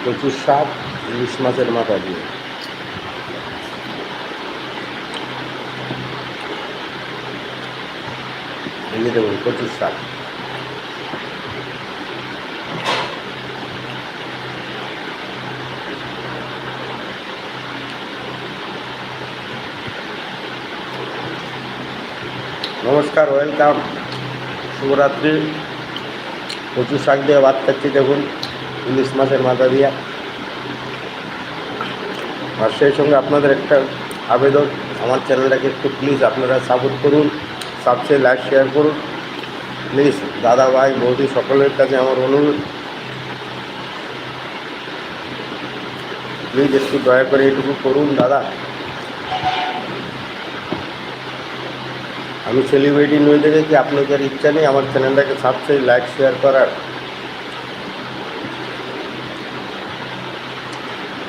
কচুর শাক ইলিশ মাছের মাথা দিয়ে। এই দেখুন কচুর শাক। নমস্কার, ওয়েলকাম, শুভরাত্রি। কচুর শাক দিয়ে ভাত খাচ্ছি দেখুন, ইলিশ মাছের মাথা দিয়ে। আর সেই সঙ্গে আপনাদের একটা আবেদন, আমার চ্যানেলটাকে একটু প্লিজ আপনারা সাপোর্ট করুন, সাবস্ক্রাইব, লাইক, শেয়ার করুন প্লিজ। দাদা ভাই বৌদি সকলের কাছে আমার অনুরোধ, প্লিজ একটু দয়া করে এটুকু করুন দাদা। আমি সেলিব্রিটি নই দেখে কি আপনাদের ইচ্ছা নেই আমার চ্যানেলটাকে সাবস্ক্রাইব, লাইক, শেয়ার করার?